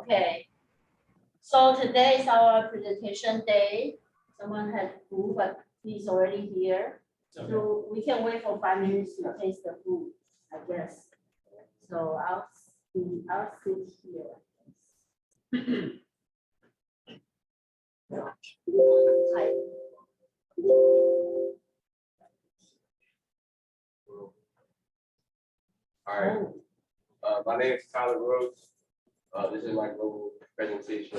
Okay. So today is our presentation day. Someone had food, but he's already here. So we can wait for 5 minutes to taste the food, I guess. So I'll sit here. Hi. All right. My name is Tyler Rhodes. This is my global presentation.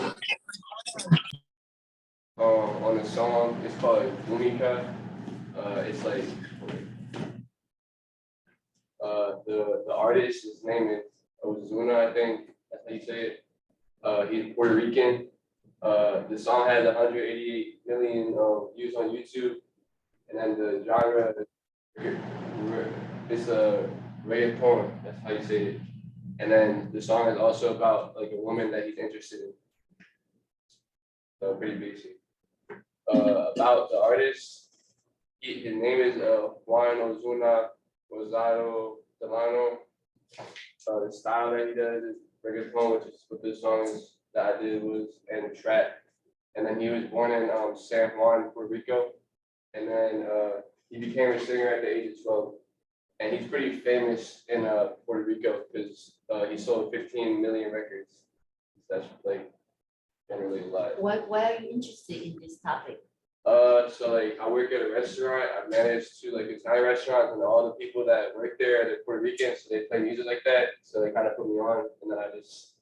On the song, it's called Bhumika. It's like the artist, his name is Ozuna, I think that's how you say it. He's Puerto Rican. The song has 188 million views on YouTube, and then the genre is a reggaeton. That's how you say it. And then the song is also about like a woman that he's interested in. So pretty basic. About the artist, his name is Juan Ozuna Rosado Delano. The style that he does is reggaeton, which is what the songs that I did was, and trap. And then he was born in San Juan, Puerto Rico. And then he became a singer at the age of 12. And he's pretty famous in Puerto Rico because he sold 15 million records. That's like generally a lot. Why are you interested in this topic? So like I work at a restaurant. I manage two like Italian restaurants, and all the people that work there are Puerto Rican, so they play music like that. So they kind of put me on, and then I just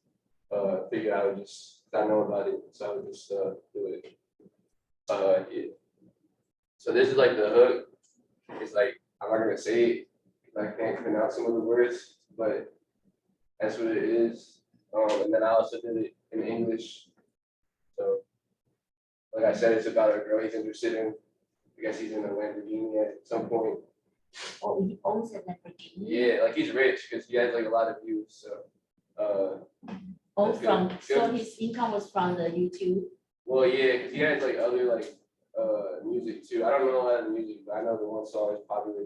figured I would just I know about it, so I would just do it. Yeah. So this is like the hook. It's like I'm not gonna say it. I can't pronounce some of the words, but that's what it is. And then I also did it in English. So, like I said, it's about a girl he's interested in. I guess he's in a Lamborghini at some point. Oh, he owns a Lamborghini. Yeah, like he's rich because he has like a lot of views. So, so his income was from the YouTube. Well, yeah, because he has like other like music too. I don't know a lot of the music, but I know the one song is popular.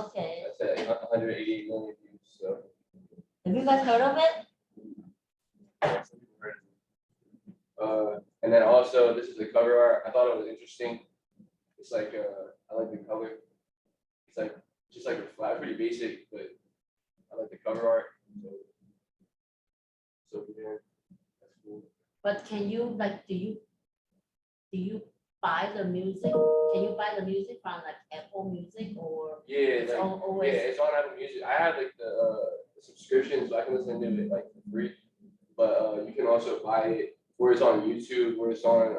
Okay. That's at 188 million views. So. Have you guys heard of it? And then also, this is the cover art. I thought it was interesting. It's like I like the color. It's like just like a flat, pretty basic, but I like the cover art. So yeah, that's cool. But can you like do you buy the music? Can you buy the music from like Apple Music or yeah, it's like, always yeah, it's on Apple Music. I have like the subscription, so I can listen to it like for free. But you can also buy it where it's on YouTube, where it's on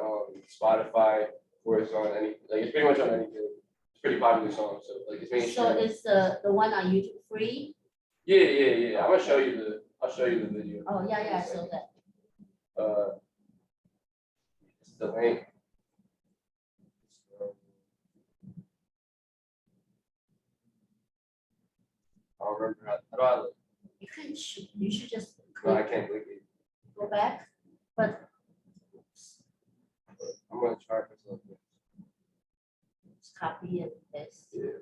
Spotify, where it's on any like it's pretty much on anything. It's a pretty popular song, so like it's mainstream. So is the one on YouTube free? Yeah. I'll show you the video. Oh yeah, I saw that. It's the link. I don't remember how do I look? You should just No, I can't click it. go back, but I'm gonna try myself. just copy and paste. Yeah.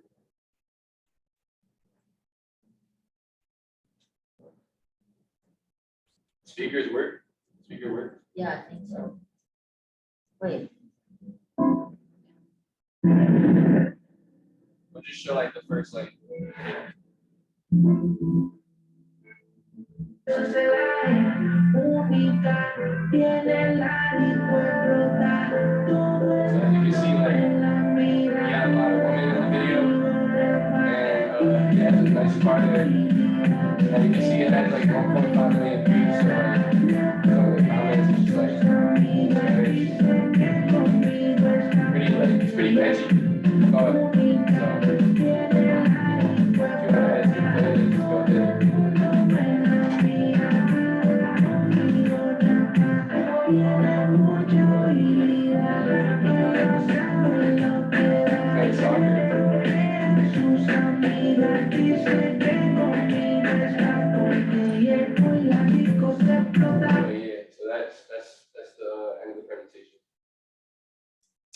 Speakers work? Speaker work? Yeah, I think so. Wait. We'll just show like the first like. So as you can see, like, you got a lot of women in the video, and it has a nice car there, and you can see it has like 1.5 million views, so like, some of the comments is just like, it's pretty catchy. So, if you want to add your playlist, just go ahead. Nice soccer. So yeah, so that's the end of the presentation.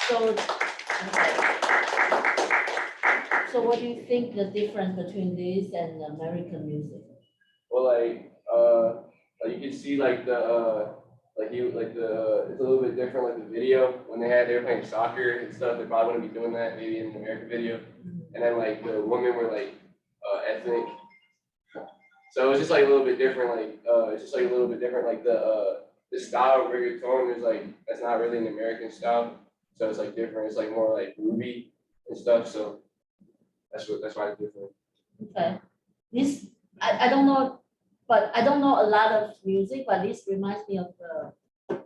So, okay. So what do you think the difference between this and American music? Well, like like you can see like the it's a little bit different like the video when they were playing soccer and stuff. They probably wouldn't be doing that maybe in an American video. And then like the women were like ethnic. So it's just like a little bit different. Like it's just like a little bit different. Like the style of reggaeton is like that's not really an American style. So it's like different. It's like more like groovy and stuff. So that's why it's different. Okay. This, I don't know, but I don't know a lot of music, but this reminds me of the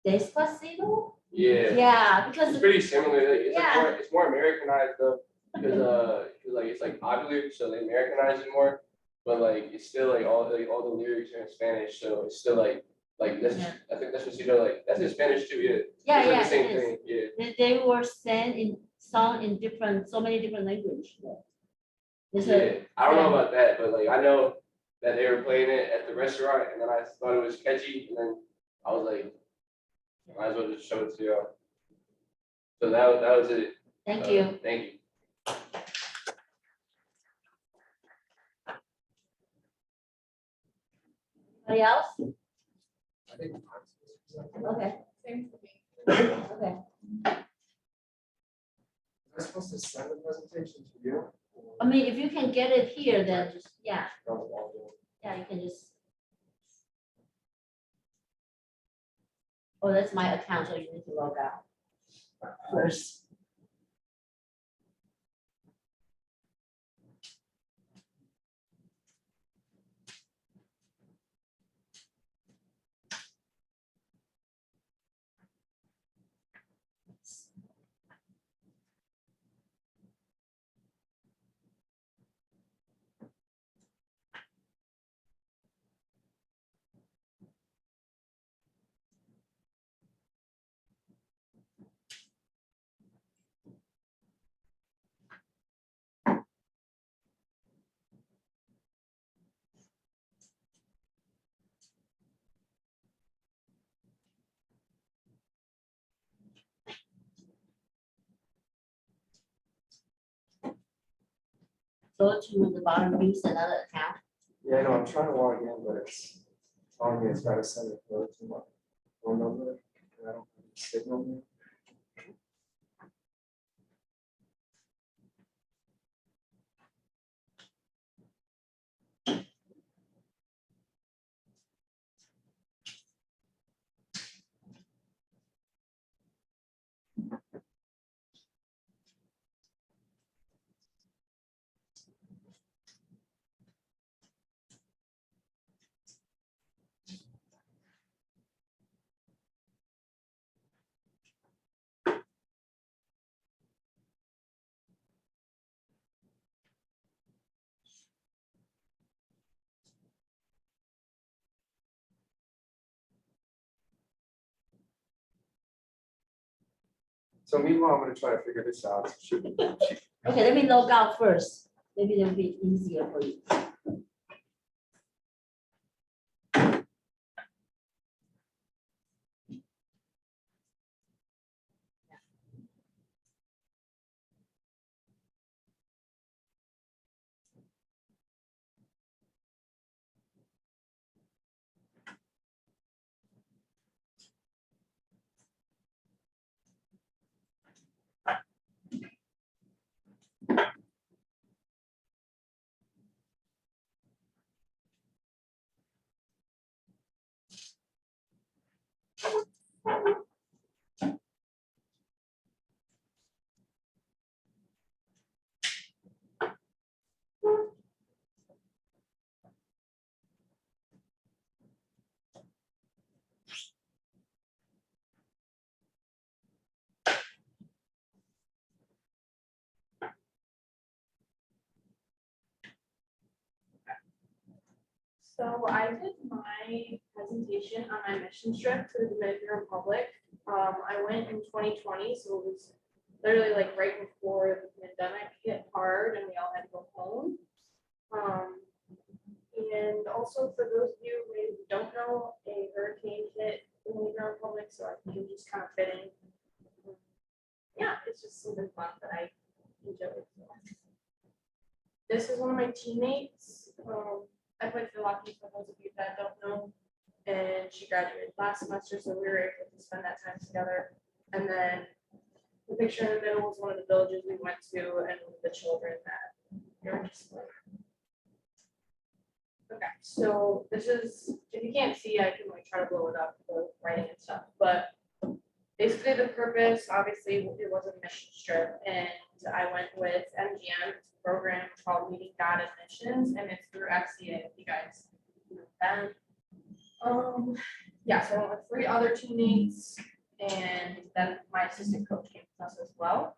Despacito. Yeah. Yeah, because It's pretty similar. Like, Yeah. it's more Americanized though, because like it's like popular, so they Americanize it more. But like it's still like all the lyrics are in Spanish, so it's still like that's Yeah. I think that's what you know like that's in Spanish too. Yeah. Yeah, It's like yeah, the same it is. thing. Yeah. They were sung in so many different language. It's a- Yeah. I don't know about that, but like I know that they were playing it at the restaurant, and then I thought it was catchy, and then I was like, might as well just show it to y'all. So that was it. Thank you. Thank you. Anybody else? I think Okay, Same for me. okay. am I supposed to send the presentation to you? I mean, if you can get it here, then, Just yeah, go along with yeah, you can just. Oh, that's my account, so you need to log out first. Go to the bottom, use another account. Yeah, I know, I'm trying to log in, but it's telling me it's gotta send it to my phone number, and I don't have the signal. So meanwhile, I'm gonna try to figure this out. Okay, let me log out first. Maybe it'll be easier for you. So I did my presentation on my mission trip to the Dominican Republic. I went in 2020, so it was literally like right before the pandemic hit hard and we all had to go home. And also for those of you who don't know, a hurricane hit the Dominican Republic, so I think it just kind of fitting. Yeah, it's just something fun that I enjoyed. This is one of my teammates. I played for Lucky for those of you that don't know. and she graduated last semester, so we were able to spend that time together. And then the picture in the middle was one of the villages we went to and the children that they were just like. Okay, so this is, if you can't see, I can like try to blow it up, the writing and stuff, but basically the purpose, obviously, it was a mission trip, and I went with MGM, it's a program called Meeting God at Missions, and it's through FCA, if you guys know them. Yeah, so I went with 3 other teammates, and then my assistant coach came with us as well.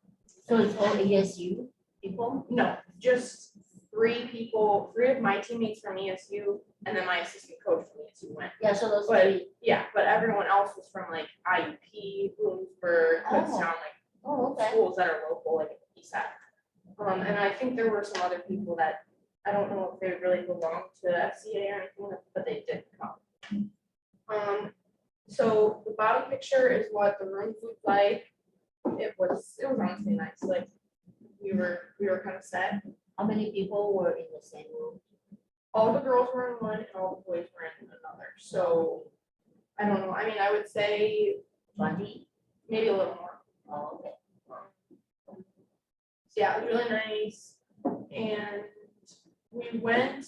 So it's all ASU people? No, just 3 people, 3 of my teammates from ESU, and then my assistant coach from ESU went. Yeah, so those But- three. Yeah, but everyone else was from like IUP, Bloomsburg, Kutztown, like Oh, okay. schools that are local, like ESAC. And I think there were some other people that, I don't know if they really belong to FCA or anything, but they did come. So the bottom picture is what the room looked like. It was honestly nice, like we were kind of set. How many people were in the same room? All the girls were in one and all the boys were in another, so I don't know, I mean, I would say 20? maybe a little more. Oh, okay. So yeah, it was really nice, and we went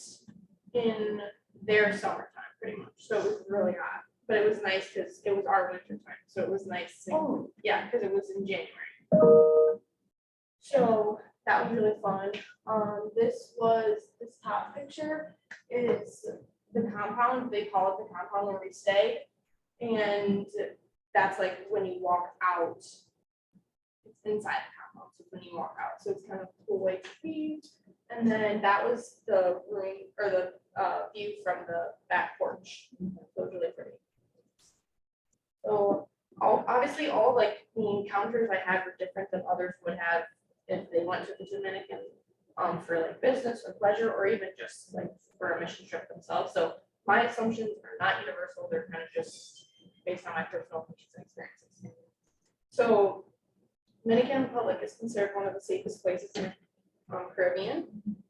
in their summertime pretty much, so it was really hot, but it was nice because it was our winter time, so it was nice. Oh, Yeah, because it was in January. So that was really fun. This top picture is the compound, they call it the compound where we stay. And that's like when you walk out, it's inside the compound, so when you walk out, so it's kind of a cool way to be. And then that was the room or the view from the back porch, so it was really pretty. So obviously all like the encounters I had were different than others would have if they went to the Dominican for like business or pleasure, or even just like for a mission trip themselves. So my assumptions are not universal, they're kind of just based on my personal opinions and experiences. So Dominican Republic is considered one of the safest places in Caribbean,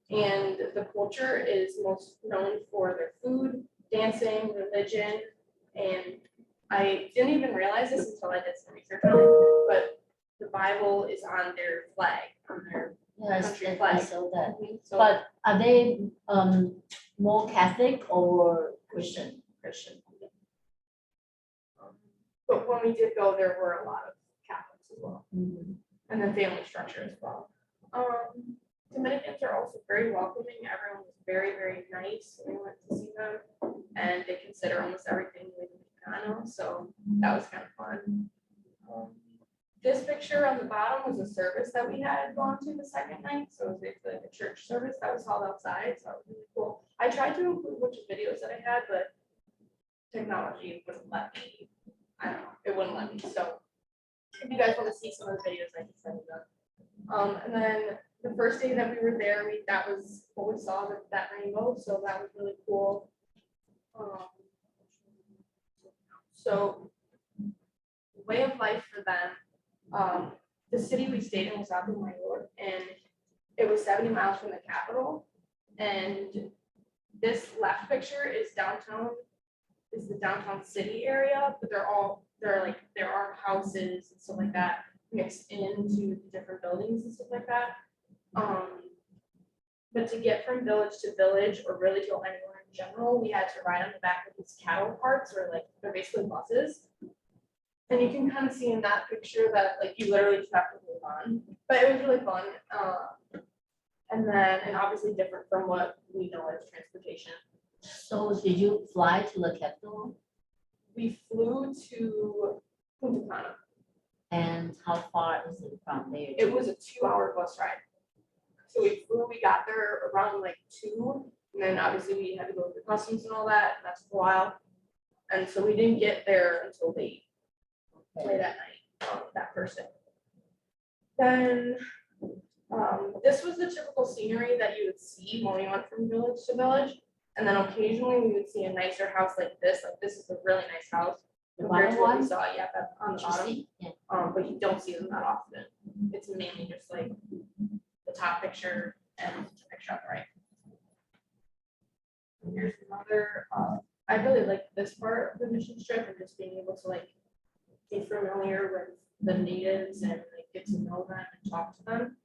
and the culture is most known for their food, dancing, religion, and I didn't even realize this until I did some research on it, but the Bible is on their flag, on their yes, country I flag. saw that. So But are they more Catholic or Christian? Christian. but when we did go, there were a lot of Catholics as well, Mhm. and then family structure as well. Dominicans are also very welcoming. Everyone was very, very nice when we went to see them, and they consider almost everything like Mexicano, so that was kind of fun. This picture on the bottom was a service that we had gone to the second night, so it was basically like a church service that was held outside, so that was really cool. I tried to include a bunch of videos that I had, but technology wouldn't let me, I don't know, it wouldn't let me, so if you guys want to see some of the videos, I can send you them. And then the first day that we were there, that was what we saw, that rainbow, so that was really cool. So way of life for them, the city we stayed in was Mayor, and it was 70 miles from the capital. And this left picture is downtown, is the downtown city area, but there are houses and stuff like that mixed into the different buildings and stuff like that. But to get from village to village, or really to anywhere in general, we had to ride on the back of these cattle carts, or like they're basically buses. And you can kind of see in that picture that like you literally just have to move on, but it was really fun. And obviously different from what we know as transportation. So did you fly to the capital? We flew to Punta Cana. And how far is it from there? It was a 2-hour bus ride. So we got there around like 2, and then obviously we had to go through customs and all that, and that took a while. And so we didn't get there until late at night, that first day. Then, this was the typical scenery that you would see when we went from village to village. And then occasionally we would see a nicer house like this is a really nice house. The Compared to bottom what we one? saw, yeah, that's on the Did you bottom. see? Yeah. But you don't see them that often. It's mainly just like the top picture and the picture on the right. And here's another, I really like this part of the mission trip and just being able to like be familiar with the natives and like get to know them and talk to them.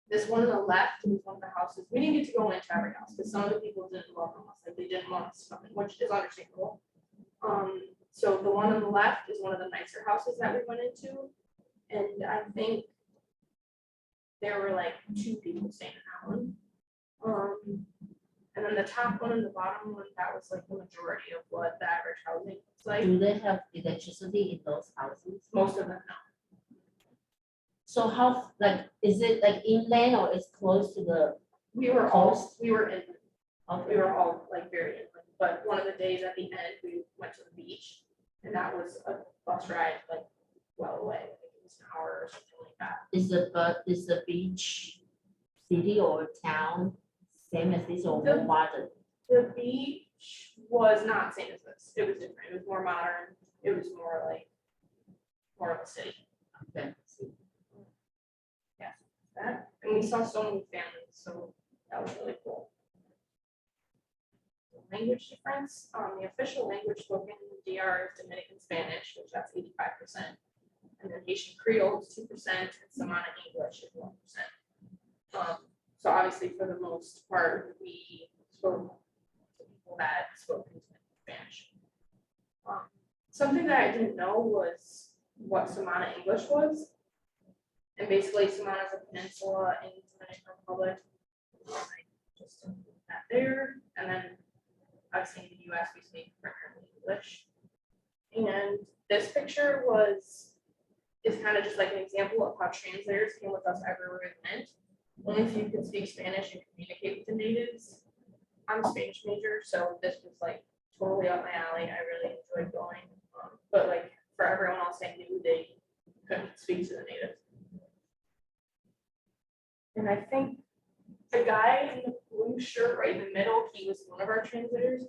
This one on the left was one of the houses. We didn't get to go into every house because some of the people didn't welcome us, like they didn't want us to come in, which is understandable. So the one on the left is one of the nicer houses that we went into, and I think there were like 2 people staying in that one. And then the top one and the bottom one, that was like the majority of what the average housing looks like. Do they have electricity in those houses? Most of them, no. So how, like, is it like inland or it's close to the, We were in, okay, we were all like very inland, but one of the days at the end, we went to the beach. And that was a bus ride, like, well away, I think it was an hour or something like that. is the beach city or town same as this or more The- modern? The beach was not same as this, it was different, it was more modern, it was more like, more of a city. Okay. That, and we saw so many families, so that was really cool. Language difference, the official language spoken in the DR is Dominican Spanish, which that's 85%. And then Haitian Creole is 2%, and Samana English is 1%. So obviously for the most part, we spoke to people that spoke in Spanish. Something that I didn't know was what Samana English was. And basically, Samana is a peninsula in the Dominican Republic. Just include that there, and then obviously in the US we speak primarily English. And this picture is kind of just like an example of how translators came with us everywhere we went. Only if you could speak Spanish and communicate with the natives. I'm a Spanish major, so this was like totally up my alley. I really enjoyed going. But like for everyone else I knew, they couldn't speak to the natives. And I think the guy in the blue shirt right in the middle, he was one of our translators.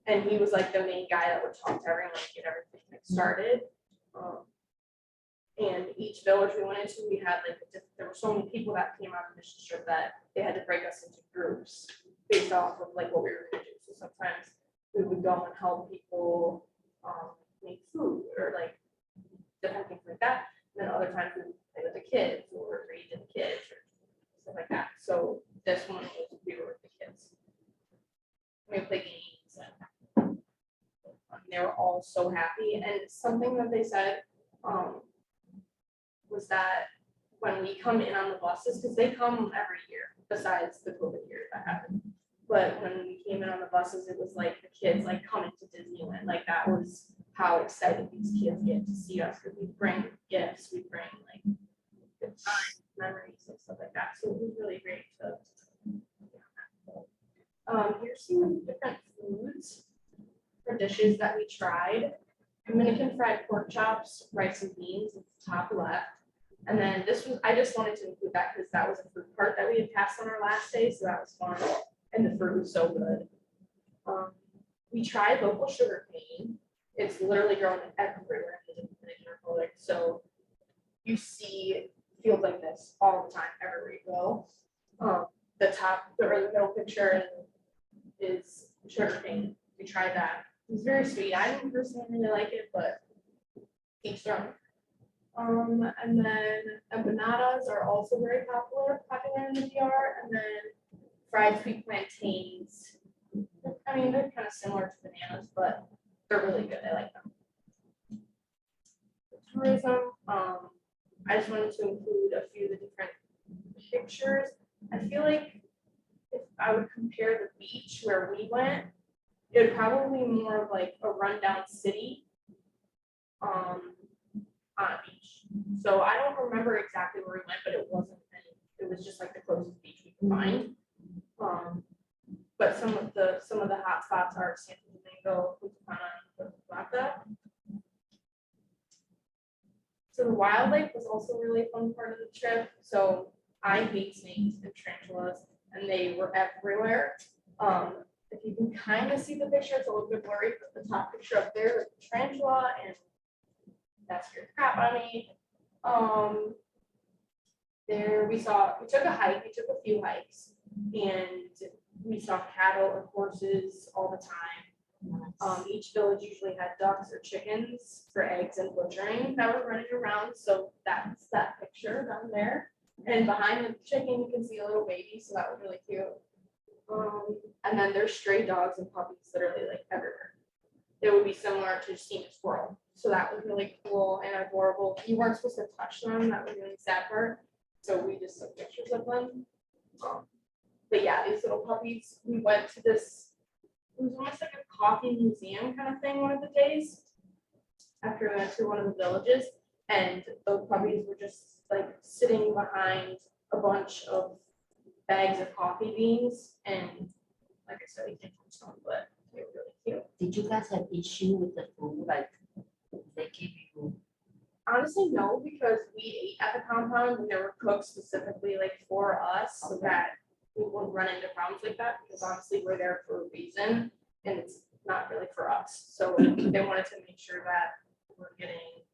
And he was like the main guy that would talk to everyone and get everything like started. And each village we went into, we had like, there were so many people that came out of the mission trip that they had to break us into groups based off of like what we were gonna do. So sometimes we would go and help people make food or like different things like that. And then other times we would play with the kids or read to the kids or stuff like that. So this one was we were with the kids. We would play games and they were all so happy. And something that they said was that when we come in on the buses, because they come every year besides the COVID year that happened. But when we came in on the buses, it was like the kids like coming to Disneyland. Like that was how excited these kids get to see us, because we bring gifts, we bring like good times, memories and stuff like that. So it was really great to here's some different foods or dishes that we tried. Dominican fried pork chops, rice and beans, at the top left. And then this was, I just wanted to include that because that was a fruit part that we had passed on our last day, so that was fun. And the fruit was so good. We tried local sugar cane. It's literally grown everywhere in the Dominican Republic. So you see fields like this all the time, everywhere you go. The top, the middle picture is sugar cane. We tried that. It was very sweet. I didn't personally really like it, but each their own. And then empanadas are also very popular in the DR. And then fried sweet plantains. I mean, they're kind of similar to bananas, but they're really good. I like them. For tourism, I just wanted to include a few of the different pictures. I feel like if I would compare the beach where we went, it would probably be more of like a rundown city on a beach. So I don't remember exactly where we went, but it wasn't any, it was just like the closest beach we could find. But some of the hot spots are Santo Domingo, Punta Cana, and Plata. So the wildlife was also really a fun part of the trip. So I hate snakes and tarantulas, and they were everywhere. If you can kind of see the picture, it's a little bit blurry, but the top picture up there is a tarantula, and that scared the crap out of me. There we took a hike, we took a few hikes, and we saw cattle and horses all the time. Each village usually had ducks or chickens for eggs and butchering that were running around, so that's that picture down there. And behind the chicken, you can see a little baby, so that was really cute. And then there's stray dogs and puppies literally like everywhere. It would be similar to seeing a squirrel, so that was really cool and adorable. You weren't supposed to touch them, that was really sad part, so we just took pictures of them. But yeah, these little puppies, we went to this, it was almost like a coffee museum kind of thing one of the days. After we went to one of the villages, and those puppies were just like sitting behind a bunch of bags of coffee beans, and like I said, we can't touch them, but they were really cute. Did you guys have issue with the food, like they give you? Honestly, no, because we ate at the compound and they were cooked specifically like for us, so that we wouldn't run into problems like that, because honestly, we're there for a reason and it's not really for us. So they wanted to make sure that we're getting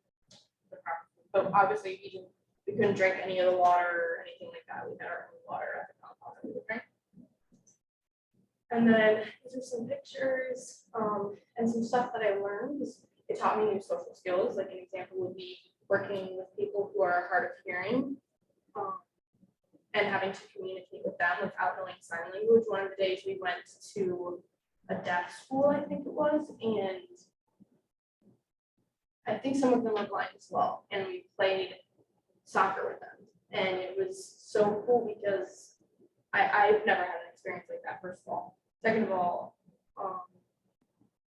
the proper food. But obviously, we couldn't drink any of the water or anything like that. We had our own water at the compound that we would drink. And then these are some pictures and some stuff that I learned. It taught me new social skills. Like an example would be working with people who are hard of hearing and having to communicate with them without knowing sign language. One of the days we went to a deaf school, I think it was, and I think some of them were blind as well. And we played soccer with them. And it was so cool because I've never had an experience like that, first of all. Second of all,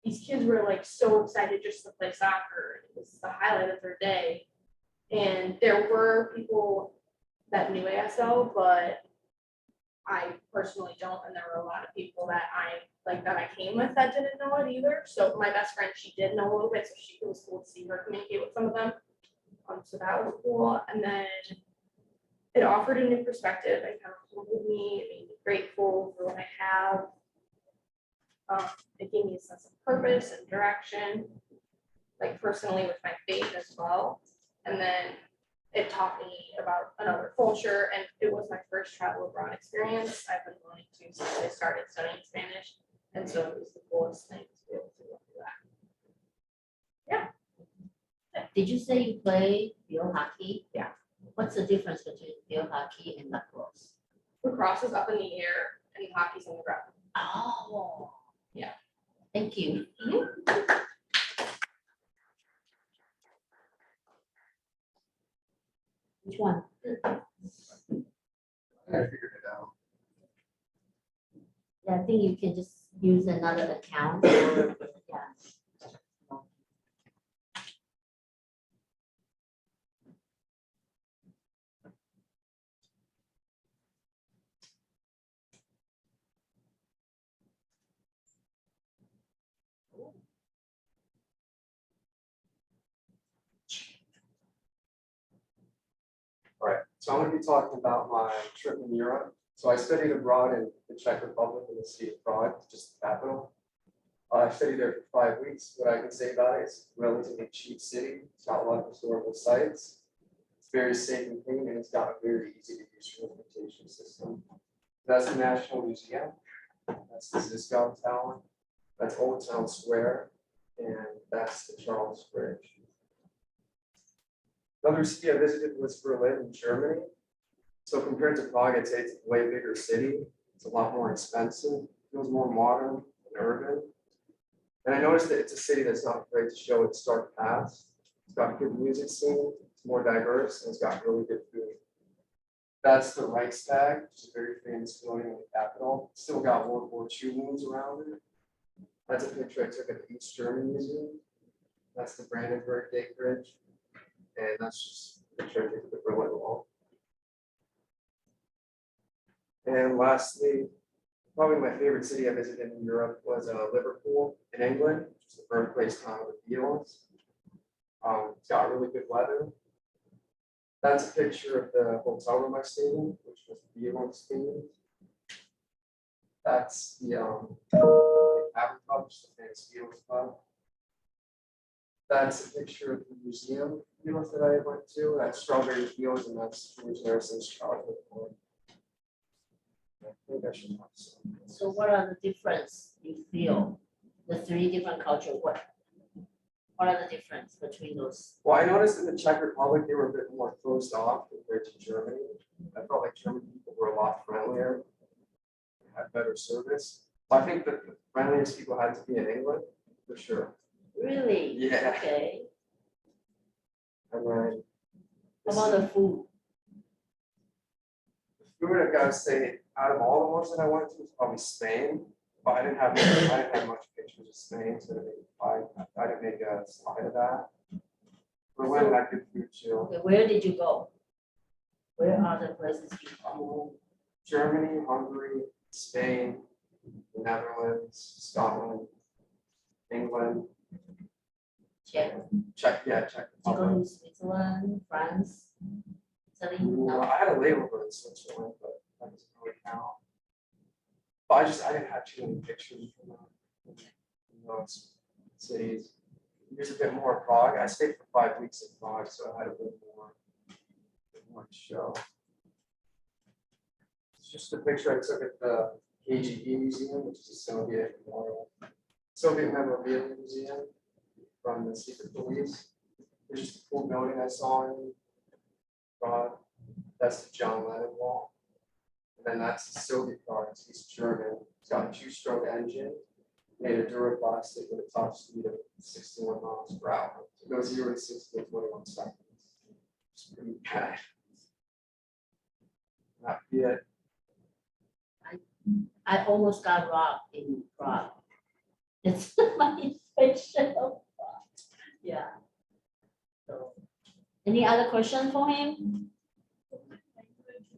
these kids were like so excited just to play soccer. It was the highlight of their day. And there were people that knew ASL, but I personally don't. And there were a lot of people that I came with that didn't know it either. So my best friend, she did know a little bit, so it was cool to see her communicate with some of them. So that was cool. And then it offered a new perspective. It kind of humbled me, it made me grateful for what I have. It gave me a sense of purpose and direction, like personally with my faith as well. And then it taught me about another culture, and it was my first travel abroad experience. I've been wanting to since I started studying Spanish, and so it was the coolest thing to be able to go through that. Yeah. Did you say you play field hockey? Yeah. What's the difference between field hockey and lacrosse? Lacrosse is up in the air and hockey's on the ground. Oh. Yeah. Thank you. Which one? I figured it out. Yeah, I think you can just use another account or, yeah. All right, so I'm going to be talking about my trip in Europe. So I studied abroad in the Czech Republic in the city of Prague, just the capital. I studied there for 5 weeks. What I can say about it is a relatively cheap city. It's got a lot of historical sites. It's very safe and clean, and it's got a very easy to use transportation system. That's the National Museum. That's the Ziskov Tower. That's Old Town Square, and that's the Charles Bridge. Another city I visited was Berlin in Germany. So compared to Prague, I'd say it's a way bigger city. It's a lot more expensive. It feels more modern and urban. And I noticed that it's a city that's not afraid to show its dark past. It's got a good music scene. It's more diverse, and it's got really good food. That's the Reichstag, which is a very famous building in the capital. It's still got World War II wounds around it. That's a picture I took at the East German Museum. That's the Brandenburg Gate Bridge. And that's just a picture I took at the Berlin Wall. And lastly, probably my favorite city I visited in Europe was Liverpool in England, which is the birthplace town of the Beatles. It's got really good weather. That's a picture of the hotel room I stayed in, which was the Beatles themed. That's the Tavern Pub, which is the famous Beatles pub. That's a picture of the museum Beatles that I went to. That's Strawberry Fields, and that's George Harrison's childhood home. I think I should have some. So what are the difference you feel the three different culture, what are the difference between those? Well, I noticed in the Czech Republic, they were a bit more closed off compared to Germany. I felt like German people were a lot friendlier, had better service. So I think that the friendliest people had to be in England, for sure. Really? Yeah. Okay. And then How about the food? food, I gotta say, out of all the ones that I went to, was probably Spain. But I didn't have much pictures of Spain, so I didn't make a slide of that. Berlin had good food too. Okay, where did you go? Where are the places you go? Germany, Hungary, Spain, the Netherlands, Scotland, England, Czech. Czech Did you go Republic. to Switzerland, France, Italy? No, No. I had a layover in Switzerland, but that doesn't really count. But I didn't have too many pictures from those cities. Here's a bit more Prague. I stayed for 5 weeks in Prague, so I had a bit more to show. It's just a picture I took at the KGB Museum, which is a Soviet memorabilia museum from the secret police. It's just a cool building I saw in Prague. That's the John Lennon wall. And then that's the Soviet car. He's German. It's got a 2-stroke engine made of duroplastic with a top speed of 61 miles per hour. It goes 0 to 60 in 21 seconds. It's pretty bad. Not yet. I almost got robbed in Prague. It's my impression of Prague. Yeah. So, any other question for him? Language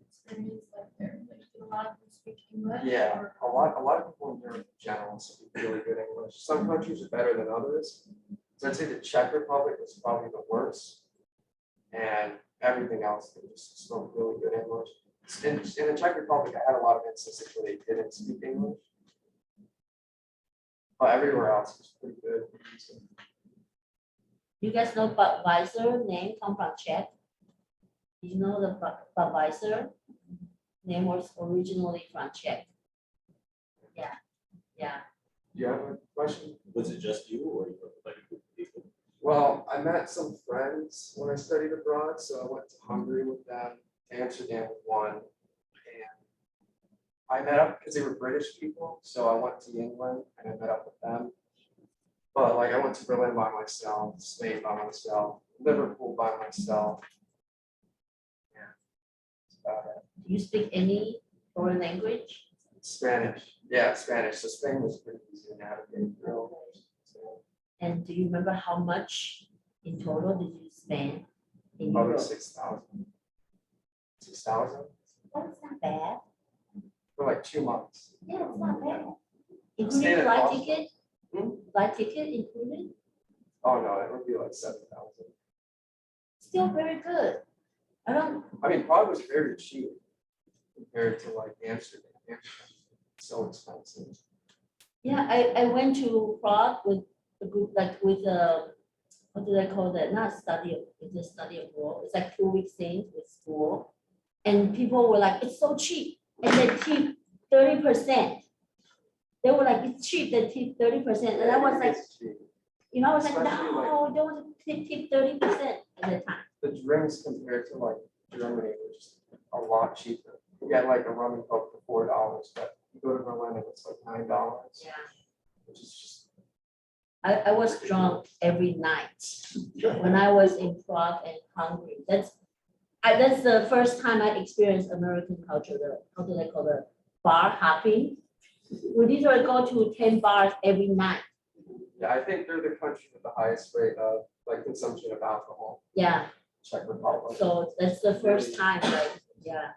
experience like there, like do a lot of them speak English? Yeah, or- a lot of people in Europe in general speak really good English. Some countries are better than others. So I'd say the Czech Republic was probably the worst. And everything else, they just spoke really good English. In the Czech Republic, I had a lot of instances where they didn't speak English. But everywhere else was pretty good. You guys know Budweiser name come from Czech? Did you know the Budweiser name was originally from Czech? Yeah, yeah. Do you have a question? Was it just you or you were like a group of people? Well, I met some friends when I studied abroad, so I went to Hungary with them, Amsterdam with one, and I met up because they were British people, so I went to England and I met up with them. But like I went to Berlin by myself, Spain by myself, Liverpool by myself. Yeah, that's about it. Do you speak any foreign language? Spanish, yeah, Spanish. So Spain was pretty easy to navigate through. So And do you remember how much in total did you spend in probably Europe? 6,000. 6,000 That's not bad. for like 2 months. Yeah, it's not bad. Stayed Including at flight hostel. ticket? Flight ticket included? Oh no, it would be like 7,000. Still very good. I don't, I mean, Prague was very cheap compared to like Amsterdam. Amsterdam is so expensive. yeah, I went to Prague with a group, like with what do they call that? Not study, it's a study abroad. It's like 2 weeks thing with school. And people were like, it's so cheap. And they tip 30%. They were like, it's cheap, they tip 30%. And I was like, It's cheap. you know, I was like, Especially like- no, don't want to tip 30% at the time. The drinks compared to like Germany were just a lot cheaper. You get like a rum and coke for $4, but you go to Berlin and it's like $9, Yeah. which is just I was drunk every night when I was in Prague and Hungary. That's the first time I experienced American culture, how do they call it, bar hopping. We literally go to 10 bars every night. yeah. I think they're the country with the highest rate of like consumption of alcohol. Yeah, Czech Republic. so that's the first time, like, yeah,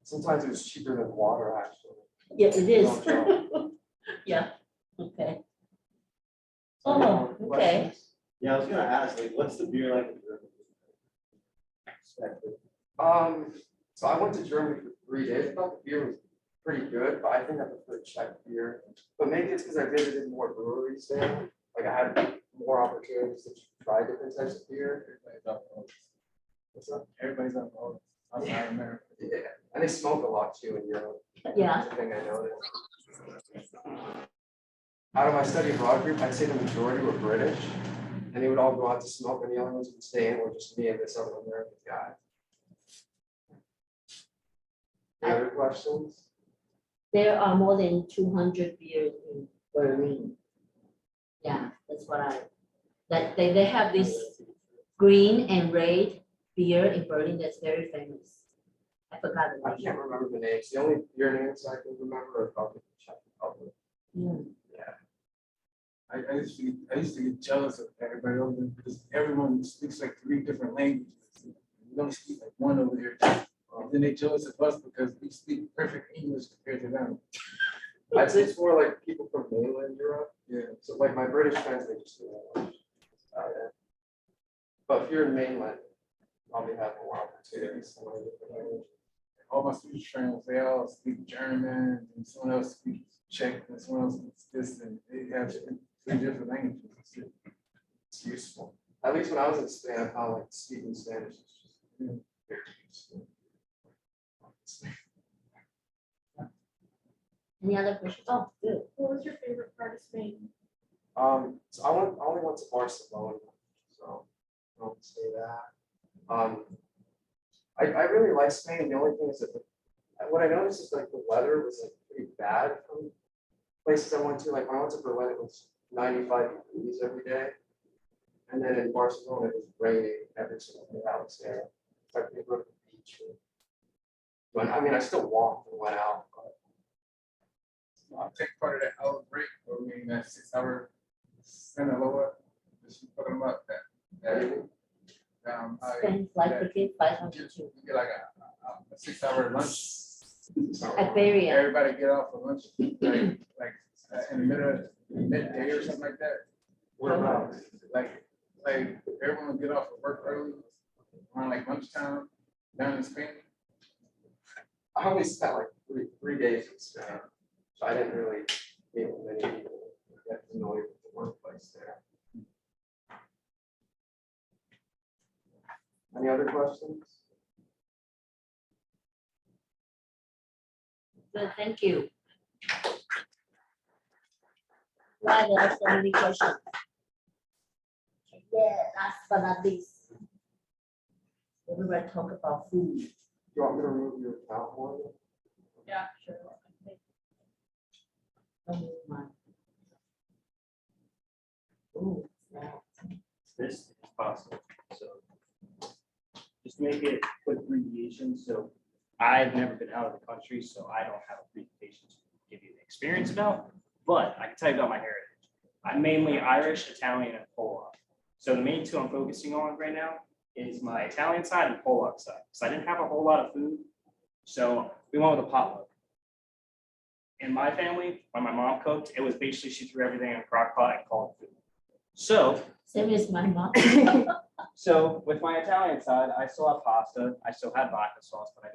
Sometimes it was cheaper than water actually. yeah, it is. No Yeah, okay. So, Oh, okay. questions? Yeah, I was gonna ask, like, what's the beer like in Germany? So I went to Germany for 3 days. I thought the beer was pretty good, but I think I prefer Czech beer. But maybe it's because I visited more breweries there. Like I had more opportunities to try different types of beer. Everybody's up north. What's up? Everybody's up north, outside America. Yeah, and they smoke a lot too in Europe. Yeah. That's the thing I noticed. out of my study abroad group, I'd say the majority were British. And they would all go out to smoke, and the other ones would stay in, or just me and this other American guy. Any other questions? There are more than 200 beers in Berlin. Yeah, that's what they have this green and red beer in Berlin that's very famous. I forgot the I name. can't remember the names. The only beer names I can remember are probably Czech Republic. Mm. I used to get jealous of everybody over there because everyone speaks like 3 different languages. We don't speak like one over here. And then they jealous of us because we speak perfect English compared to them. I'd say it's more like people from mainland Europe. Yeah. So like my British friends, they just do English. But if you're in mainland, you probably have more opportunities to learn different languages. All my Swedish friends, they all speak German, and someone else speaks Czech, and someone else speaks this, and they have 3 different languages. It's useful. At least when I was in Spain, I found like speaking Spanish is just very useful. Any other questions? Oh, good. What was your favorite part of Spain? So I only went to Barcelona, so I don't say that. I really like Spain. The only thing is that what I noticed is like the weather was like pretty bad from places I went to. Like when I went to Berlin, it was 95 degrees every day. And then in Barcelona, it was raining every single day I was there. It's like they go to the beach. But I mean, I still walked and went out, but I'll take part of that hour break, or maybe that 6-hour Sinaloa. Just talking about that. Spain flight ticket 502. You get like a 6-hour lunch. Iberia. Everybody get off for lunch, like in the middle of midday or something like that. what about? Like everyone will get off of work early, around like lunchtime, down in Spain. I only spent like three days in Spain, so I didn't really meet with many people, get familiar with the workplace there. Any other questions? Good, thank you. Why there are so many questions? Yeah, last but not least. Everybody talk about food. Do you want me to remove your account for you? Yeah, sure. Oh my. Ooh, that. This is possible, so. Just to make it quick abbreviation, so I've never been out of the country, so I don't have a presentation to give you the experience about, but I can tell you about my heritage. I'm mainly Irish, Italian, and Polak. So the main 2 I'm focusing on right now is my Italian side and Polak side, because I didn't have a whole lot of food, so we went with a potluck. In my family, when my mom cooked, it was basically she threw everything in a crock pot and called it food. So Same as my mom. So with my Italian side, I still have pasta. I still had vodka sauce, but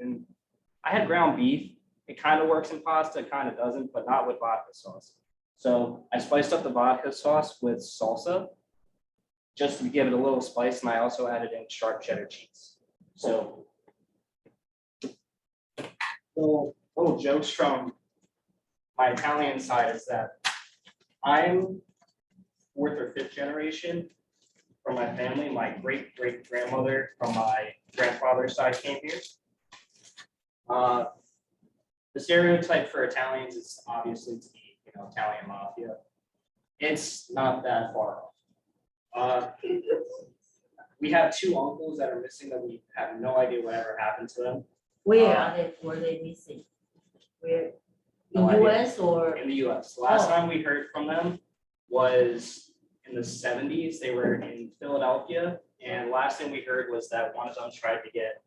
I had ground beef. It kind of works in pasta, it kind of doesn't, but not with vodka sauce. So I spiced up the vodka sauce with salsa just to give it a little spice, and I also added in sharp cheddar cheese. So little jokes from my Italian side is that I'm 4th or 5th generation from my family. My great-great-grandmother from my grandfather's side came here. The stereotype for Italians is obviously to be, Italian mafia. It's not that far off. We have 2 uncles that are missing that we have no idea whatever happened to them. Where were they missing? Where? In No idea. US or? In the US. The last Oh. time we heard from them was in the 70s. They were in Philadelphia. And last thing we heard was that one of them tried to get,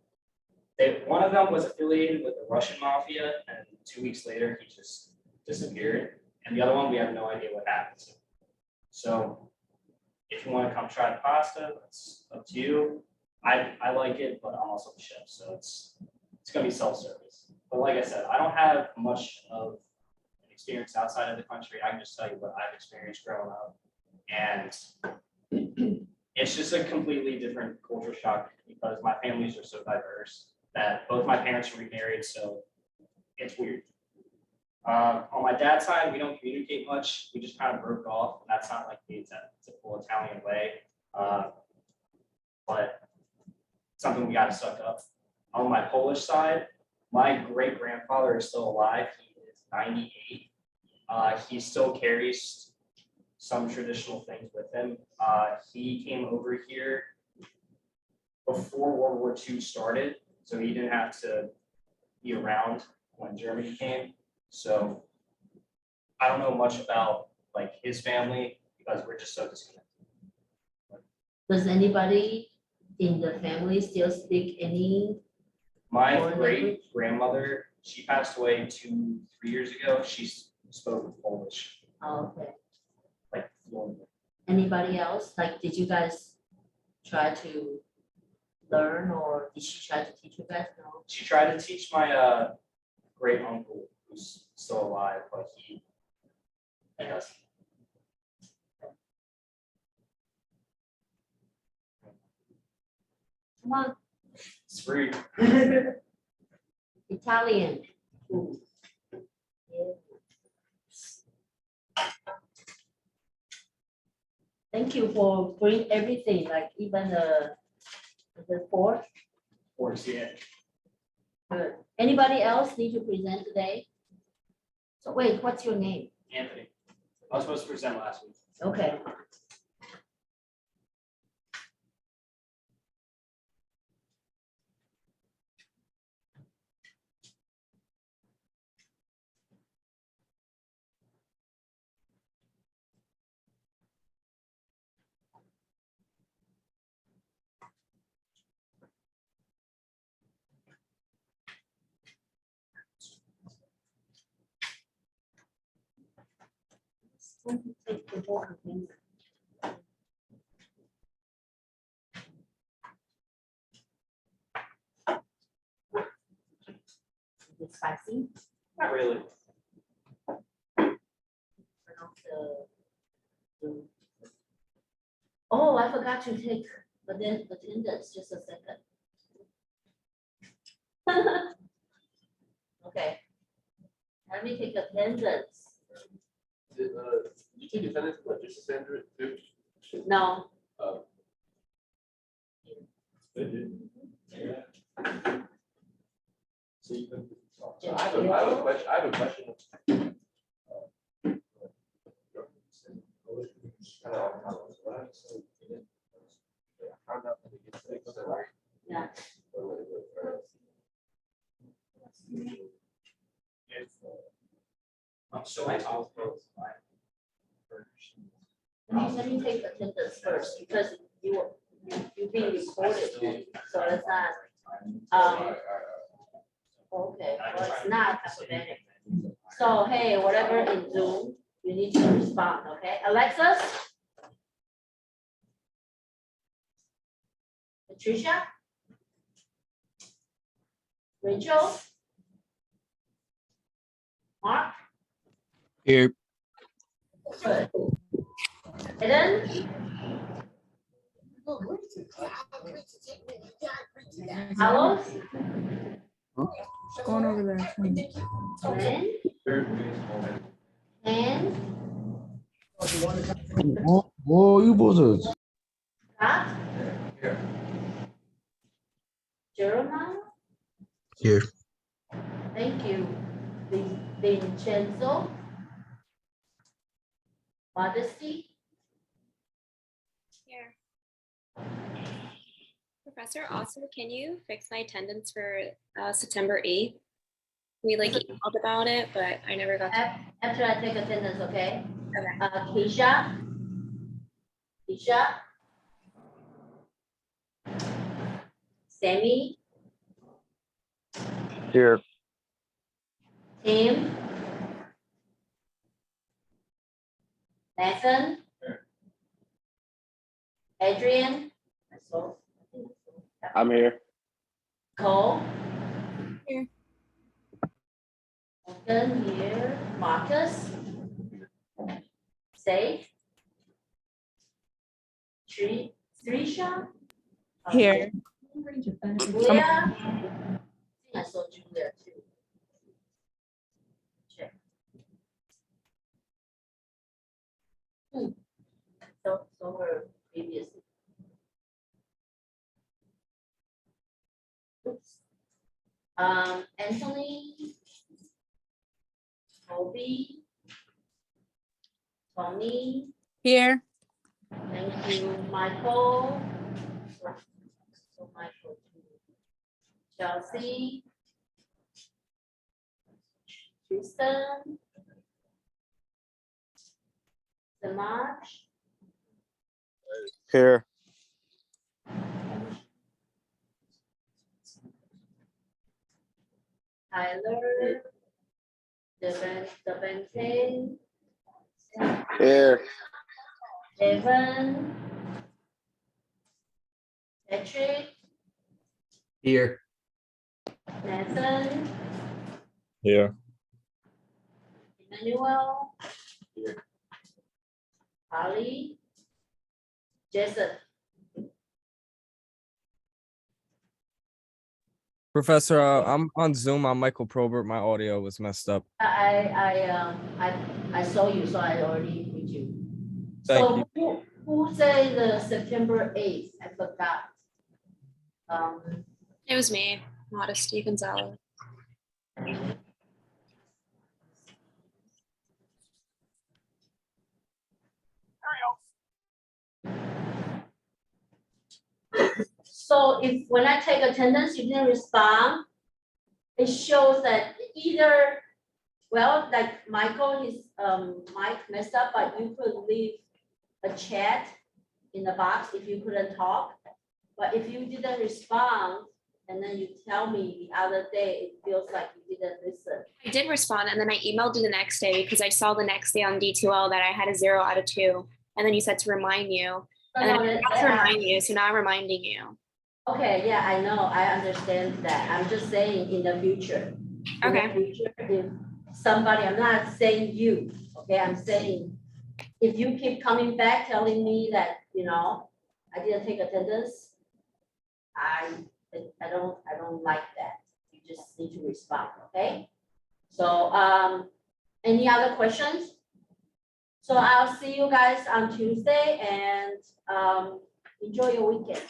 one of them was affiliated with the Russian mafia, and 2 weeks later, he just disappeared. And the other one, we have no idea what happened to. So if you want to come try the pasta, that's up to you. I like it, but I'm also the chef, so it's gonna be self-service. But like I said, I don't have much of an experience outside of the country. I can just tell you what I've experienced growing up. And it's just a completely different culture shock because my families are so diverse that both my parents are remarried, so it's weird. On my dad's side, we don't communicate much. We just kind of broke off. That's not like the typical Italian way. But something we got to suck up. On my Polish side, my great grandfather is still alive. He is 98. He still carries some traditional things with him. He came over here before World War II started, so he didn't have to be around when Germany came. So I don't know much about like his family because we're just so disconnected. Does anybody in the family still speak any? My Foreign great language? grandmother, she passed away 2-3 years ago. She spoke Polish, Oh, okay. like fluently. Anybody else? Like, did you guys try to learn, or did she try to teach you guys? No. She tried to teach my great uncle who's still alive, but I guess. Come on, It's free. Italian food. Yeah. Thank you for bring everything, like even the fork. Of course, yeah. Good. Anybody else need to present today? So wait, what's your name? Anthony. I was supposed to present last week. Okay. Take the whole container. Is it spicy? Not really. Turn off Oh, I forgot to take, but then attendance, just a second. Okay. Let me take attendance. Did you take attendance, but just Sandra too? No. Yeah. So you can. Yeah. I have a question. Yeah. So my house goes Let me take attendance first, because you're being recorded, so it's not, okay, well, it's not academic. So, hey, whatever in Zoom, you need to respond, okay? Alexis? Patricia? Rachel? Mark? Here. Good. Eden? Carlos? What's going over there? Lynn? And Oh, you both. Scott? Jeremiah? Here. Thank you. Vincenzo? Modesty? Here. Professor, also, can you fix my attendance for September 8th? We like emailed about it, but I never got to. After I take attendance, okay? Okay. Keisha? Keisha? Sammy? Here. Tim? Nathan? Adrian? I'm here. Cole? Here. Morgan here. Marcus? Safe? Trisha? Here. Julia? I think I saw Julia too. Check. so were previously. Oops. Anthony, Toby, Tony, Here. thank you, Michael. So Michael, Chelsea, Tristan, Samaj, Here. Tyler, Devante, Here. Evan, Patrick, Here. Nathan, Here. Emmanuel. Here. Ali, Jason. Professor, I'm on Zoom. I'm Michael Probert. My audio was messed up. I saw you, so I already with you. Thank So who said the September 8th? I forgot. It was me, Modesty Gonzalez. So if when I take attendance, you didn't respond, it shows that either, well, like Michael, his mic messed up, but you could leave a chat in the box if you couldn't talk. But if you didn't respond, and then you tell me the other day, it feels like you didn't listen. I did respond and then I emailed you the next day because I saw the next day on D2L that I had a 0 out of 2. And then you said to remind you. And then I forgot to remind you, so now I'm reminding you. Okay, yeah, I know, I understand that. I'm just saying in the future. In the Okay. future, if somebody, I'm not saying you, okay, I'm saying, if you keep coming back telling me that, I didn't take attendance, I don't like that. You just need to respond, okay? So, any other questions? So I'll see you guys on Tuesday and, enjoy your weekend.